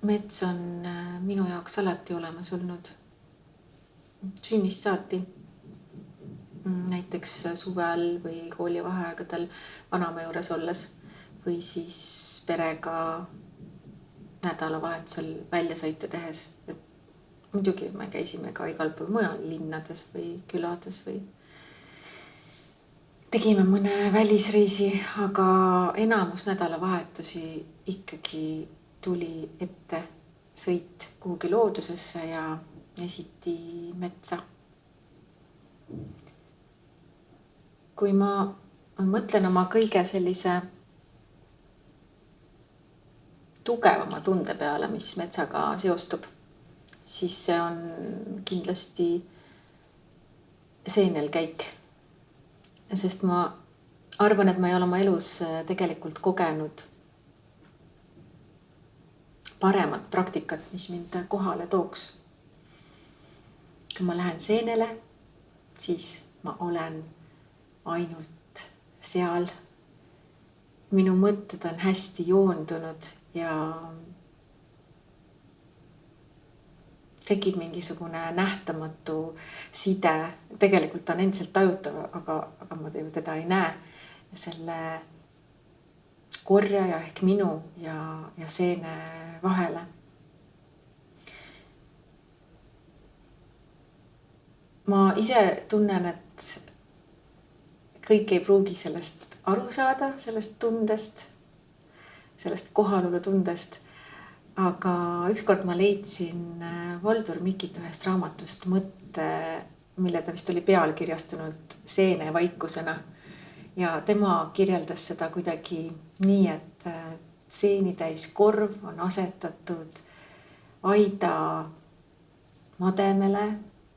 Mets on minu jaoks alati olemas olnud. Sünnist saati. Näiteks suvel või koolivaheaegadel vanaema juures olles või siis perega nädalavahetusel väljasõite tehes. Muidugi me käisime ka igal pool mujal linnades või külades või tegime mõne välisreisi, aga enamus nädalavahetusi ikkagi tuli ette sõit kuhugi loodusesse ja esiti metsa. Kui ma mõtlen oma kõige sellise tugevama tunde peale, mis metsaga seostub, siis see on kindlasti seenelkäik. Sest ma arvan, et ma ei ole oma elus tegelikult kogenud paremat praktikat, mis mind kohale tooks. Kui ma lähen seenele, siis ma olen ainult seal. Minu mõtted on hästi joondunud ja tekib mingisugune nähtamatu side. Tegelikult on endiselt tajutav, aga ma teda ei näe. Selle korjaja ehk minu ja seene vahele. Ma ise tunnen, et kõik ei pruugi sellest aru saada, sellest tundest, sellest kohalolu tundest. Aga ükskord ma leidsin Valdur Mikit ühest raamatust mõtte, mille ta vist oli pealkirjastunud seene vaikusena. Ja tema kirjeldas seda kuidagi nii, et seenitäis korv on asetatud aida mademele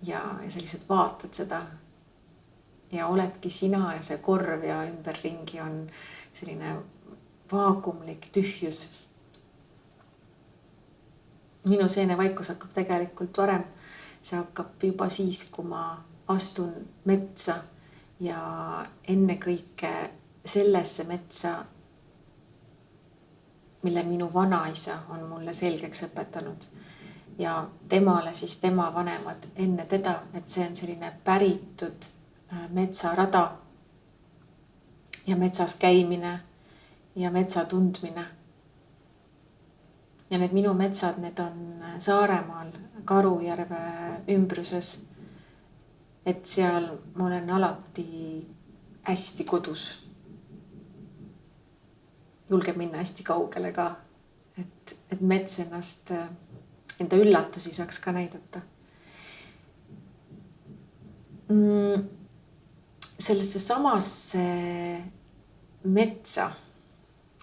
ja sellised vaatad seda. Ja oledki sina ja see korv ja ümberringi on selline vaagumlik tühjus. Minu seene vaikus hakkab tegelikult varem. See hakkab juba siis, kui ma astun metsa ja enne kõike sellesse metsa, mille minu vanaisa on mulle selgeks õpetanud. Ja temale siis tema vanemad enne teda, et see on selline päritud metsarada ja metsas käimine ja metsa tundmine. Ja need minu metsad, need on Saaremaal Karujärve ümbruses. Et seal ma olen alati hästi kodus. Julgen minna hästi kaugele ka, et mets ennast, enda üllatusi saaks ka näidata. Sellesse samasse metsa,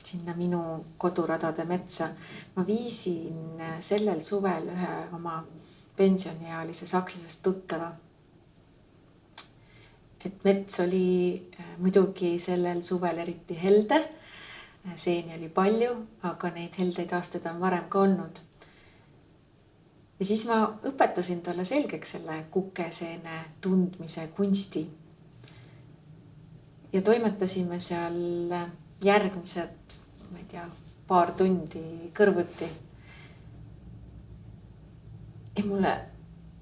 sinna minu koduradade metsa, ma viisin sellel suvel ühe oma pensioniealise sakslasest tuttava. Et mets oli muidugi sellel suvel eriti helde, seeni oli palju, aga neid heldeid aastaid on varem ka olnud. Ja siis ma õpetasin talle selgeks selle kukeseene tundmise kunsti. Ja toimetasime seal järgmised, ma ei tea, paar tundi kõrvuti. Ja mulle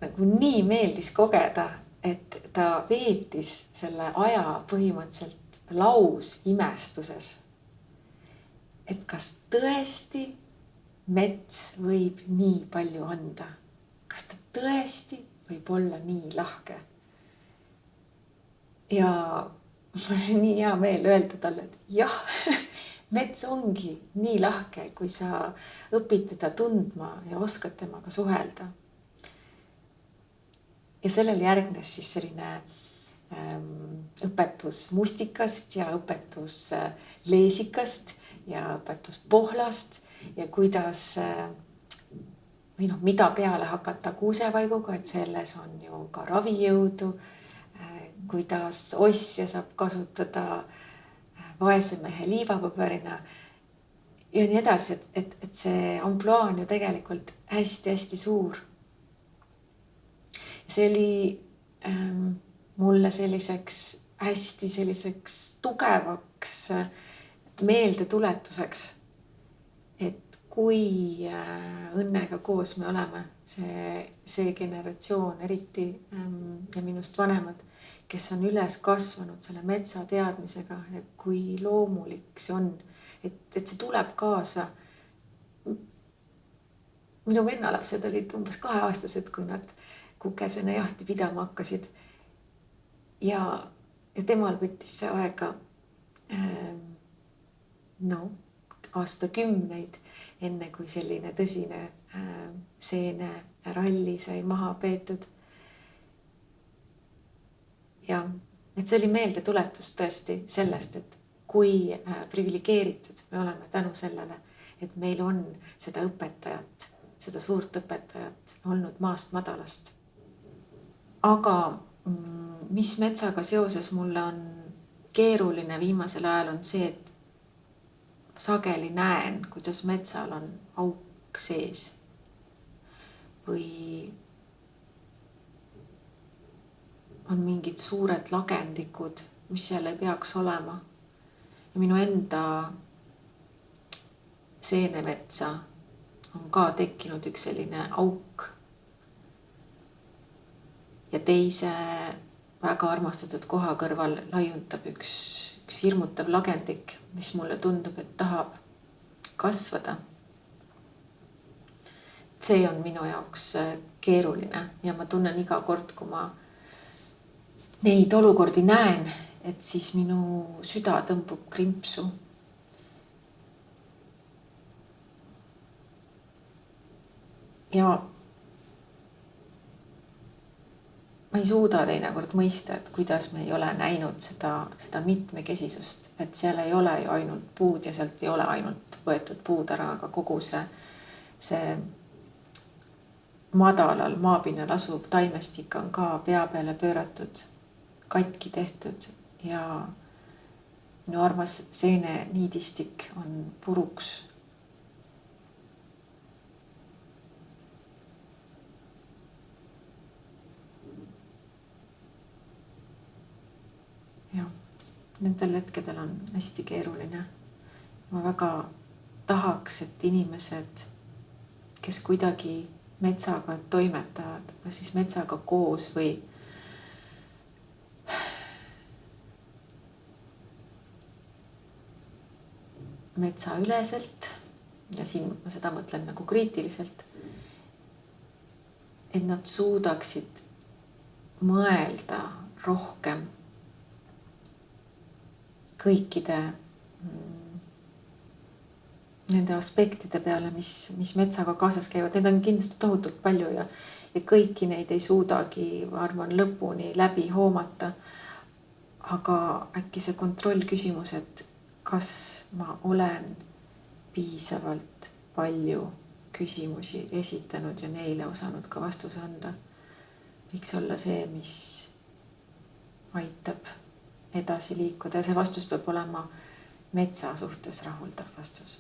nagu nii meeldis kogeda, et ta veetis selle aja põhimõtteliselt laus imestuses. Et kas tõesti mets võib nii palju anda? Kas ta tõesti võib olla nii lahke? Ja mul oli nii hea meel öelda talle, et jah, mets ongi nii lahke, kui sa õpid teda tundma ja oskad temaga suhelda. Ja sellel järgnes siis selline õpetus mustikast ja õpetus leesikast ja õpetus pohlast ja kuidas või mida peale hakata kuusevaiguga, et selles on ju ka ravijõudu, kuidas osja saab kasutada vaese mehe liivapaberina ja nii edasi, et see ampluaa on ju tegelikult hästi-hästi suur. See oli mulle selliseks hästi selliseks tugevaks meeldetuletuseks, et kui õnnega koos me oleme, see generatsioon eriti ja minust vanemad, kes on üles kasvanud selle metsa teadmisega, et kui loomulik see on, et see tuleb kaasa. Minu vennalapsed olid umbes 2-aastased, kui nad kukesena jahti pidama hakkasid. Ja temal võttis see aega aastakümneid, enne kui selline tõsine seeneralli sai maha peetud. Ja et see oli meeldetuletus tõesti sellest, et kui privilegeeritud me oleme tänu sellele, et meil on seda õpetajat, seda suurt õpetajat olnud maast madalast. Aga mis metsaga seoses mulle on keeruline viimasel ajal on see, et sageli näen, kuidas metsal on auk sees või on mingid suured lagendikud, mis seal ei peaks olema. Ja minu enda seenemetsa on ka tekkinud üks selline auk. Ja teise väga armastatud koha kõrval laiuntab üks hirmutav lagendik, mis mulle tundub, et tahab kasvada. See on minu jaoks keeruline ja ma tunnen iga kord, kui ma neid olukordi näen, et siis minu süda tõmbub krimpsu. Ja ma ei suuda teinekord mõista, et kuidas me ei ole näinud seda mitmekesisust, et seal ei ole ju ainult puud ja sealt ei ole ainult võetud puud ära, aga kogu see madalal maapinnal asuv taimestik on ka pea peale pööratud, katki tehtud ja minu armas seene niidistik on puruks. Ja nendel hetkedel on hästi keeruline. Ma väga tahaks, et inimesed, kes kuidagi metsaga toimetavad, siis metsaga koos või metsaüleselt, ja siin ma seda mõtlen nagu kriitiliselt, et nad suudaksid mõelda rohkem kõikide nende aspektide peale, mis metsaga kaasas käivad. Need on kindlasti tohutult palju ja kõiki neid ei suudagi, ma arvan, lõpuni läbi hoomata. Aga äkki see kontroll küsimus, et kas ma olen piisavalt palju küsimusi esitanud ja neile osanud ka vastuse anda, võiks olla see, mis aitab edasi liikuda ja see vastus peab olema metsa suhtes rahuldav vastus.